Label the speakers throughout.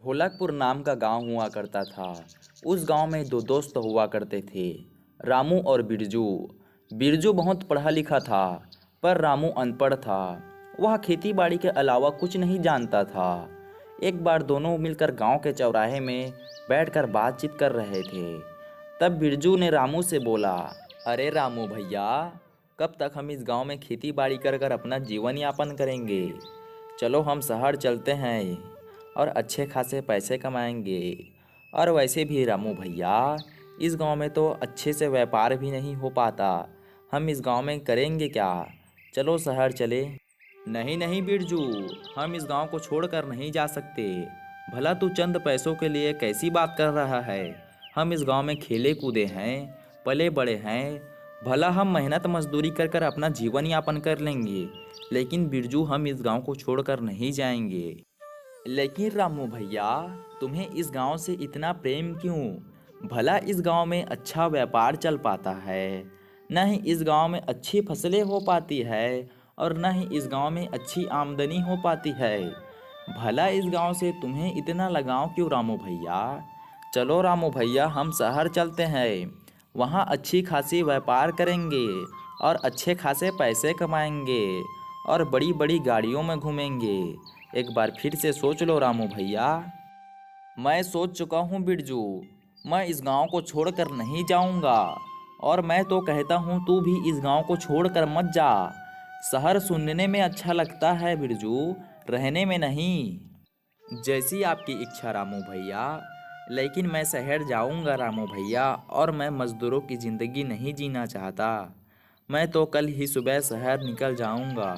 Speaker 1: ढोलकपुर नाम का गांव हुआ करता था। उस गांव में दो दोस्त हुआ करते थे, रामू और बिरजू। बिरजू बहुत पढ़ा लिखा था, पर रामू अनपढ़ था। वह खेती बाड़ी के अलावा कुछ नहीं जानता था। एक बार दोनों मिलकर गांव के चौराहे में बैठकर बातचीत कर रहे थे। तब बिरजू ने रामू से बोला, अरे रामू भैया, कब तक हम इस गांव में खेती बाड़ी कर कर अपना जीवन यापन करेंगे? चलो हम शहर चलते हैं और अच्छे खासे पैसे कमाएंगे। और वैसे भी रामू भैया, इस गांव में तो अच्छे से व्यापार भी नहीं हो पाता। हम इस गांव में करेंगे क्या? चलो शहर चले। नहीं नहीं बिरजू, हम इस गांव को छोड़कर नहीं जा सकते। भला तू चंद पैसों के लिए कैसी बात कर रहा है? हम इस गांव में खेले कूदे हैं, पले बड़े हैं। भला हम मेहनत मजदूरी कर कर अपना जीवन यापन कर लेंगे, लेकिन बिरजू हम इस गांव को छोड़कर नहीं जाएंगे। लेकिन रामू भैया, तुम्हें इस गांव से इतना प्रेम क्यों? भला इस गांव में अच्छा व्यापार चल पाता है, न ही इस गांव में अच्छी फसलें हो पाती है, और न ही इस गांव में अच्छी आमदनी हो पाती है। भला इस गांव से तुम्हें इतना लगाव क्यों रामू भैया? चलो रामू भैया, हम शहर चलते हैं। वहाँ अच्छी खासी व्यापार करेंगे और अच्छे खासे पैसे कमाएंगे और बड़ी बड़ी गाड़ियों में घूमेंगे। एक बार फिर से सोच लो रामू भैया। मैं सोच चुका हूँ बिरजू, मैं इस गांव को छोड़कर नहीं जाऊंगा। और मैं तो कहता हूँ तू भी इस गांव को छोड़कर मत जा। शहर सुनने में अच्छा लगता है बिरजू, रहने में नहीं। जैसी आपकी इच्छा रामू भैया, लेकिन मैं शहर जाऊंगा रामू भैया, और मैं मज़दूरों की ज़िंदगी नहीं जीना चाहता। मैं तो कल ही सुबह शहर निकल जाऊंगा।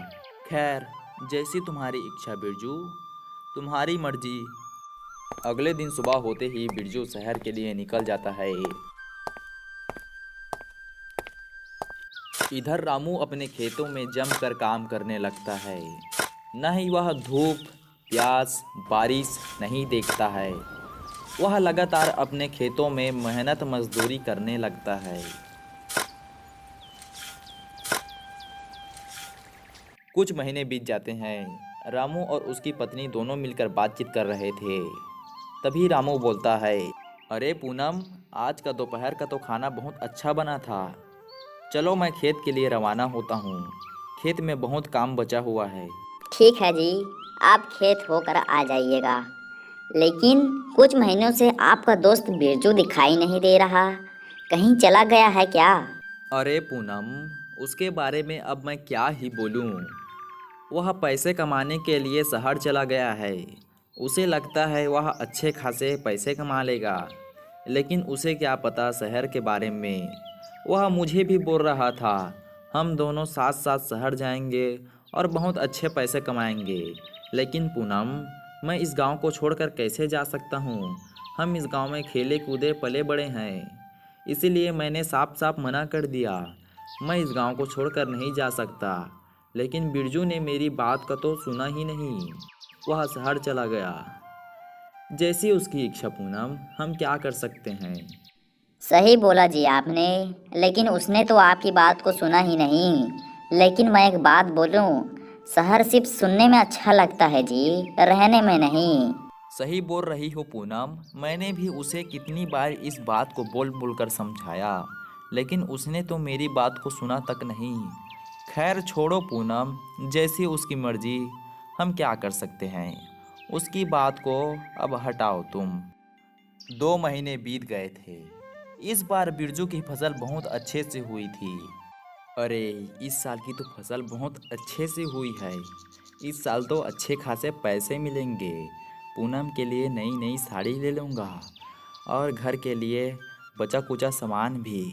Speaker 1: खैर, जैसी तुम्हारी इच्छा बिरजू, तुम्हारी मर्जी। अगले दिन सुबह होते ही बिरजू शहर के लिए निकल जाता है। इधर रामू अपने खेतों में जमकर काम करने लगता है। न ही वह धूप, प्यास, बारिश नहीं देखता है। वह लगातार अपने खेतों में मेहनत मजदूरी करने लगता है। कुछ महीने बीत जाते हैं। रामू और उसकी पत्नी दोनों मिलकर बातचीत कर रहे थे। तभी रामू बोलता है, अरे पूनम, आज का दोपहर का तो खाना बहुत अच्छा बना था। चलो मैं खेत के लिए रवाना होता हूँ। खेत में बहुत काम बचा हुआ है।
Speaker 2: ठीक है जी, आप खेत होकर आ जाइएगा। लेकिन कुछ महीनों से आपका दोस्त बिरजू दिखाई नहीं दे रहा, कहीं चला गया है क्या?
Speaker 1: अरे पूनम, उसके बारे में अब मैं क्या ही बोलूँ। वह पैसे कमाने के लिए शहर चला गया है। उसे लगता है वह अच्छे खासे पैसे कमा लेगा, लेकिन उसे क्या पता शहर के बारे में। वह मुझे भी बोल रहा था, हम दोनों साथ साथ शहर जाएंगे और बहुत अच्छे पैसे कमाएंगे। लेकिन पूनम, मैं इस गांव को छोड़कर कैसे जा सकता हूँ? हम इस गांव में खेले कूदे पले बड़े हैं, इसीलिए मैंने साफ साफ मना कर दिया। मैं इस गांव को छोड़कर नहीं जा सकता। लेकिन बिरजू ने मेरी बात का तो सुना ही नहीं। वह शहर चला गया। जैसी उसकी इच्छा पूनम, हम क्या कर सकते हैं।
Speaker 2: सही बोला जी आपने, लेकिन उसने तो आपकी बात को सुना ही नहीं। लेकिन मैं एक बात बोलूं, शहर सिर्फ सुनने में अच्छा लगता है जी, रहने में नहीं।
Speaker 1: सही बोल रही हो पूनम, मैंने भी उसे कितनी बार इस बात को बोल बोल कर समझाया, लेकिन उसने तो मेरी बात को सुना तक नहीं। खैर छोड़ो पूनम, जैसी उसकी मर्जी, हम क्या कर सकते हैं। उसकी बात को अब हटाओ तुम। 2 महीने बीत गए थे। इस बार बिरजू की फसल बहुत अच्छे से हुई थी। अरे, इस साल की तो फसल बहुत अच्छे से हुई है। इस साल तो अच्छे खासे पैसे मिलेंगे। पूनम के लिए नई नई साड़ी ले लूँगा और घर के लिए बचा कुचा सामान भी।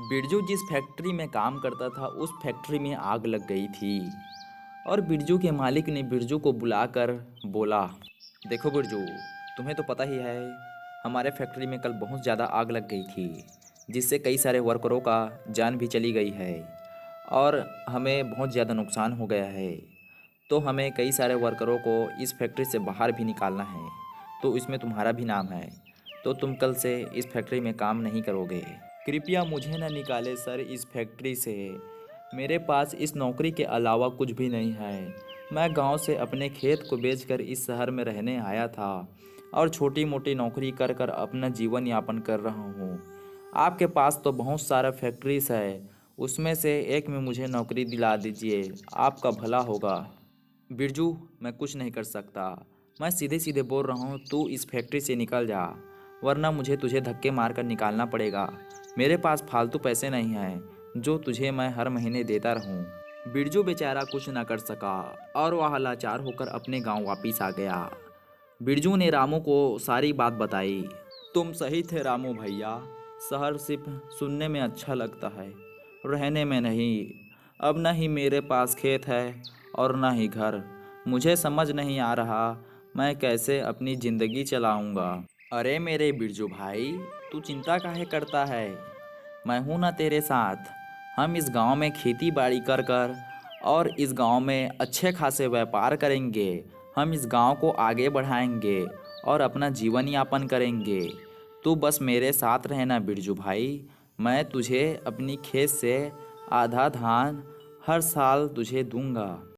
Speaker 1: बिरजू जिस फैक्ट्री में काम करता था, उस फैक्ट्री में आग लग गई थी। और बिरजू के मालिक ने बिरजू को बुलाकर बोला, देखो बिरजू, तुम्हें तो पता ही है, हमारे फैक्ट्री में कल बहुत ज़्यादा आग लग गई थी, जिससे कई सारे वर्करों का जान भी चली गई है और हमें बहुत ज़्यादा नुकसान हो गया है। तो हमें कई सारे वर्करों को इस फैक्ट्री से बाहर भी निकालना है। तो इसमें तुम्हारा भी नाम है, तो तुम कल से इस फैक्ट्री में काम नहीं करोगे। कृपया मुझे न निकाले सर इस फैक्ट्री से। मेरे पास इस नौकरी के अलावा कुछ भी नहीं है। मैं गांव से अपने खेत को बेचकर इस शहर में रहने आया था। और छोटी मोटी नौकरी कर कर अपना जीवन यापन कर रहा हूँ। आपके पास तो बहुत सारा फैक्ट्रीज है, उसमें से एक में मुझे नौकरी दिला दीजिए, आपका भला होगा। बिरजू, मैं कुछ नहीं कर सकता। मैं सीधे सीधे बोल रहा हूँ, तू इस फैक्ट्री से निकल जा, वरना मुझे तुझे धक्के मारकर निकालना पड़ेगा। मेरे पास फालतू पैसे नहीं हैं जो तुझे मैं हर महीने देता रहूँ। बिरजू बेचारा कुछ न कर सका और वह लाचार होकर अपने गांव वापिस आ गया। बिरजू ने रामू को सारी बात बताई। तुम सही थे रामू भैया, शहर सिर्फ सुनने में अच्छा लगता है, रहने में नहीं। अब न ही मेरे पास खेत है और न ही घर। मुझे समझ नहीं आ रहा मैं कैसे अपनी ज़िंदगी चलाऊंगा। अरे मेरे बिरजू भाई, तू चिंता काहे करता है? मैं हूं ना तेरे साथ। हम इस गांव में खेती बाड़ी कर कर और इस गांव में अच्छे खासे व्यापार करेंगे। हम इस गांव को आगे बढ़ाएंगे और अपना जीवन यापन करेंगे। तू बस मेरे साथ रहना बिरजू भाई। मैं तुझे अपनी खेत से आधा धान हर साल तुझे दूंगा।